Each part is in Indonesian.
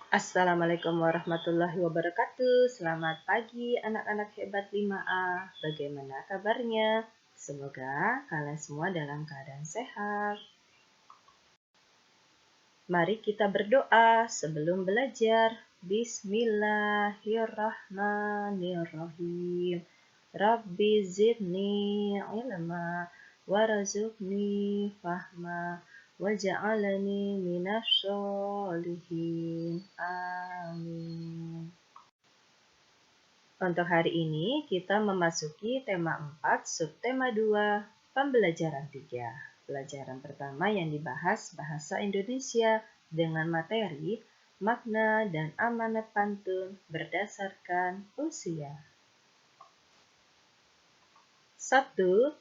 Assalamualaikum warahmatullahi wabarakatuh. Selamat pagi anak-anak hebat 5A. Bagaimana kabarnya? Semoga kalian semua dalam keadaan sehat. Mari kita berdoa sebelum belajar. Bismillahirrahmanirrahim. Rabbi zidni ilma warzuqni fahma waj'alni minasy sholihin. Amin. Untuk hari ini kita memasuki tema 4, subtema 2, pembelajaran 3. Pelajaran pertama yang dibahas bahasa Indonesia dengan materi, makna, dan amanat pantun berdasarkan usia. 1.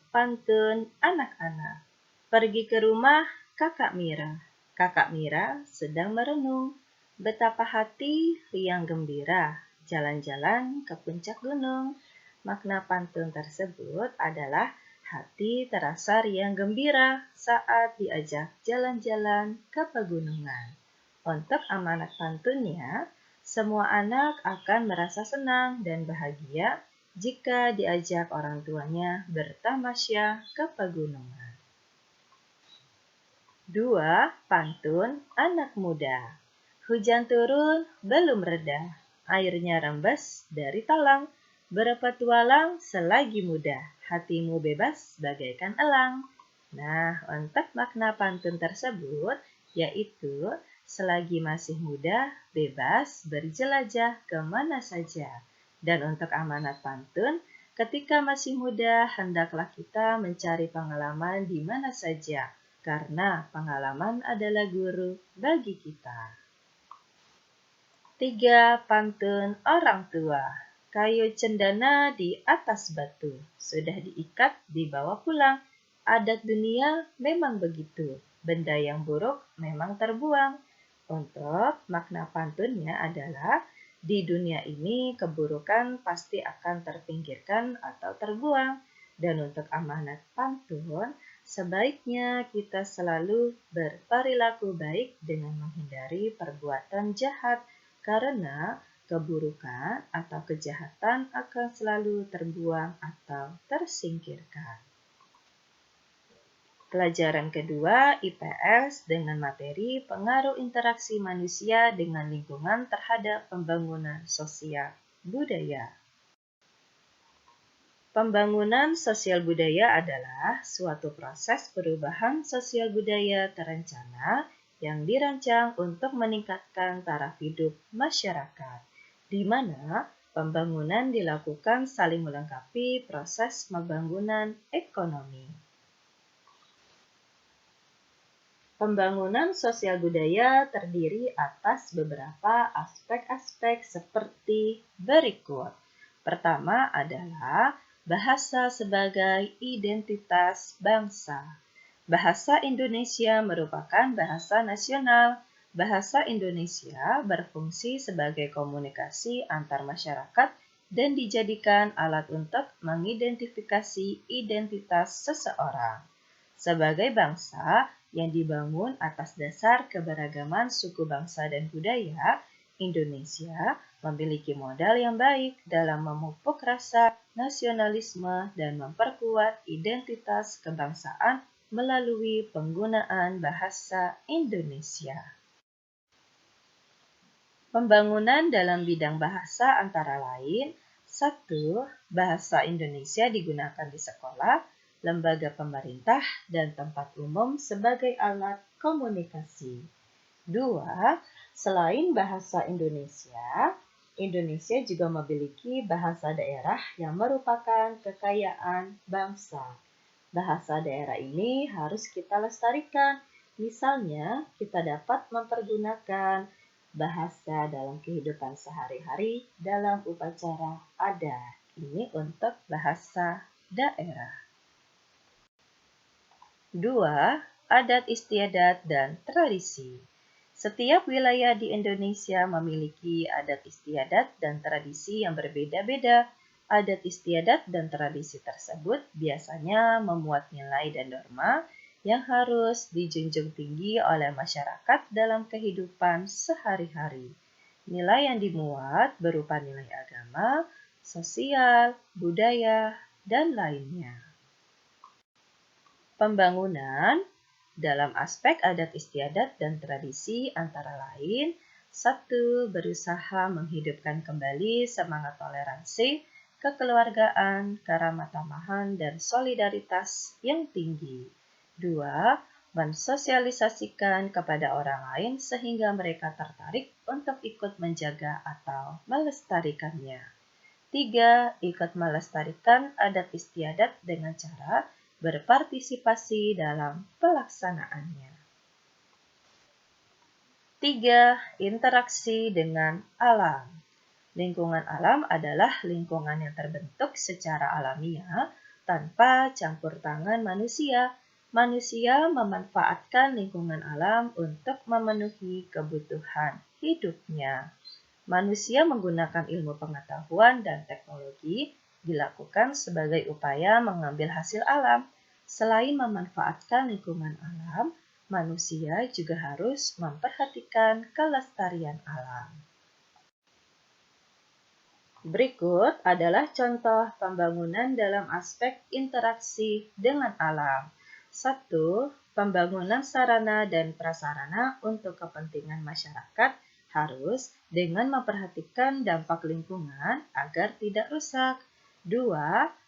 Pantun anak-anak. Pergi ke rumah Kakak Mira. Kakak Mira sedang merenung. Betapa hati riang gembira, jalan-jalan ke puncak gunung. Makna pantun tersebut adalah hati terasa riang gembira saat diajak jalan-jalan ke pegunungan. Untuk amanat pantunnya, semua anak akan merasa senang dan bahagia jika diajak orang tuanya bertamasya ke pegunungan. 2. Pantun anak muda. Hujan turun belum reda, airnya rembes dari talang, berpetualang selagi muda, hatimu bebas bagaikan elang. Nah, untuk makna pantun tersebut yaitu selagi masih muda, bebas berjelajah kemana saja. Dan untuk amanat pantun, ketika masih muda, hendaklah kita mencari pengalaman di mana saja, karena pengalaman adalah guru bagi kita. 3. Pantun orang tua. Kayu cendana di atas batu, sudah diikat dibawa pulang. Adat dunia memang begitu, benda yang buruk memang terbuang. Untuk makna pantunnya adalah, di dunia ini keburukan pasti akan terpinggirkan atau terbuang. Dan untuk amanat pantun, sebaiknya kita selalu berperilaku baik dengan menghindari perbuatan jahat, karena keburukan atau kejahatan akan selalu terbuang atau tersingkirkan. Pelajaran kedua, IPS dengan materi pengaruh interaksi manusia dengan lingkungan terhadap pembangunan sosial budaya. Pembangunan sosial budaya adalah suatu proses perubahan sosial budaya terencana yang dirancang untuk meningkatkan taraf hidup masyarakat, di mana pembangunan dilakukan saling melengkapi proses pembangunan ekonomi. Pembangunan sosial budaya terdiri atas beberapa aspek-aspek seperti berikut. Pertama adalah bahasa sebagai identitas bangsa. Bahasa Indonesia merupakan bahasa nasional. Bahasa Indonesia berfungsi sebagai komunikasi antar masyarakat dan dijadikan alat untuk mengidentifikasi identitas seseorang. Sebagai bangsa yang dibangun atas dasar keberagaman suku bangsa dan budaya, Indonesia memiliki modal yang baik dalam memupuk rasa nasionalisme dan memperkuat identitas kebangsaan melalui penggunaan bahasa Indonesia. Pembangunan dalam bidang bahasa antara lain: 1. Bahasa Indonesia digunakan di sekolah, lembaga pemerintah, dan tempat umum sebagai alat komunikasi. 2. Selain bahasa Indonesia, Indonesia juga memiliki bahasa daerah yang merupakan kekayaan bangsa. Bahasa daerah ini harus kita lestarikan. Misalnya, kita dapat mempergunakan bahasa dalam kehidupan sehari-hari dalam upacara adat. Ini untuk bahasa daerah. 2. Adat istiadat dan tradisi. Setiap wilayah di Indonesia memiliki adat istiadat dan tradisi yang berbeda-beda. Adat istiadat dan tradisi tersebut biasanya memuat nilai dan norma yang harus dijunjung tinggi oleh masyarakat dalam kehidupan sehari-hari. Nilai yang dimuat berupa nilai agama, sosial, budaya, dan lainnya. Pembangunan dalam aspek adat istiadat dan tradisi antara lain, 1. Berusaha menghidupkan kembali semangat toleransi, kekeluargaan, keramah tamahan, dan solidaritas yang tinggi. 2. Mensosialisasikan kepada orang lain sehingga mereka tertarik untuk ikut menjaga atau melestarikannya. 3. Ikut melestarikan adat istiadat dengan cara berpartisipasi dalam pelaksanaannya. 3. Interaksi dengan alam. Lingkungan alam adalah lingkungan yang terbentuk secara alamiah tanpa campur tangan manusia. Manusia memanfaatkan lingkungan alam untuk memenuhi kebutuhan hidupnya. Manusia menggunakan ilmu pengetahuan dan teknologi dilakukan sebagai upaya mengambil hasil alam. Selain memanfaatkan lingkungan alam, manusia juga harus memperhatikan kelestarian alam. Berikut adalah contoh pembangunan dalam aspek interaksi dengan alam. 1. Pembangunan sarana dan prasarana untuk kepentingan masyarakat harus dengan memperhatikan dampak lingkungan agar tidak rusak. 2.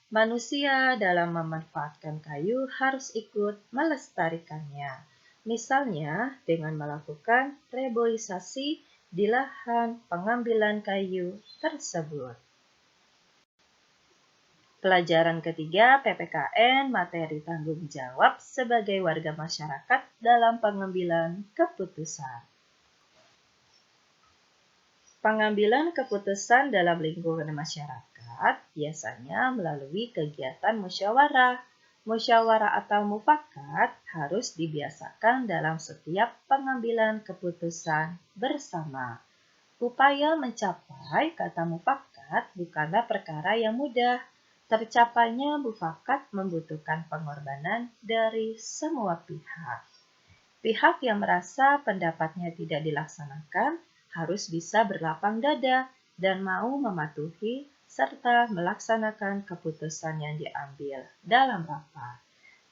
Manusia dalam memanfaatkan kayu harus ikut melestarikannya. Misalnya dengan melakukan reboisasi di lahan pengambilan kayu tersebut. Pelajaran ketiga PPKN materi tanggung jawab sebagai warga masyarakat dalam pengambilan keputusan. Pengambilan keputusan dalam lingkungan masyarakat biasanya melalui kegiatan musyawarah. Musyawarah atau mufakat harus dibiasakan dalam setiap pengambilan keputusan bersama. Upaya mencapai kata mufakat bukanlah perkara yang mudah. Tercapainya mufakat membutuhkan pengorbanan dari semua pihak. Pihak yang merasa pendapatnya tidak dilaksanakan harus bisa berlapang dada dan mau mematuhi serta melaksanakan keputusan yang diambil dalam rapat.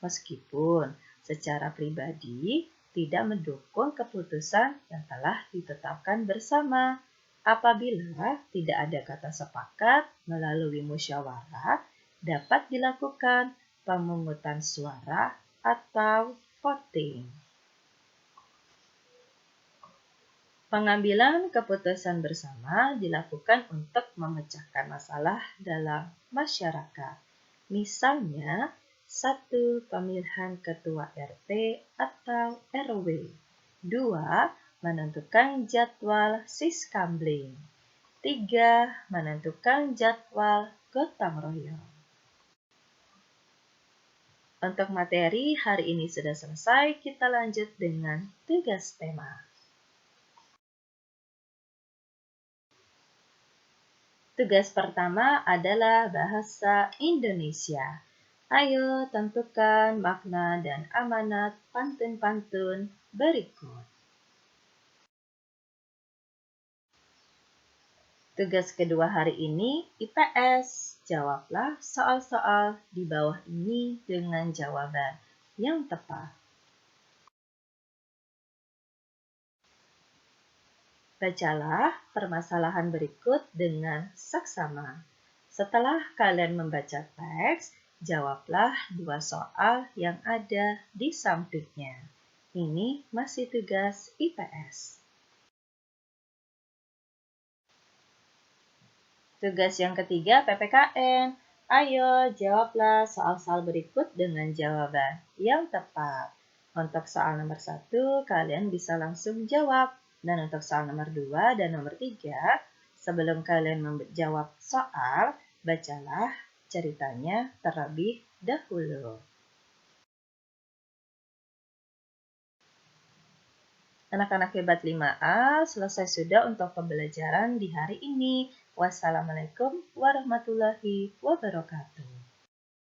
Meskipun secara pribadi tidak mendukung keputusan yang telah ditetapkan bersama. Apabila tidak ada kata sepakat melalui musyawarah, dapat dilakukan pemungutan suara atau voting. Pengambilan keputusan bersama dilakukan untuk memecahkan masalah dalam masyarakat. Misalnya, 1. Pemilihan ketua RT atau RW. 2. Menentukan jadwal siskambling. 3. Menentukan jadwal gotong royong. Untuk materi hari ini sudah selesai, kita lanjut dengan tugas tema. Tugas pertama adalah bahasa Indonesia. Ayo tentukan makna dan amanat pantun-pantun berikut. Tugas kedua hari ini IPS. Jawablah soal-soal di bawah ini dengan jawaban yang tepat. Bacalah permasalahan berikut dengan saksama. Setelah kalian membaca teks, jawablah 2 soal yang ada di sampingnya. Ini masih tugas IPS. Tugas yang ketiga PPKN. Ayo jawablah soal-soal berikut dengan jawaban yang tepat. Untuk soal nomor 1, kalian bisa langsung jawab. Dan untuk soal nomor 2 dan nomor 3, sebelum kalian menjawab soal, bacalah ceritanya terlebih dahulu. Anak-anak hebat 5A, selesai sudah untuk pembelajaran di hari ini. Wassalamualaikum warahmatullahi wabarakatuh.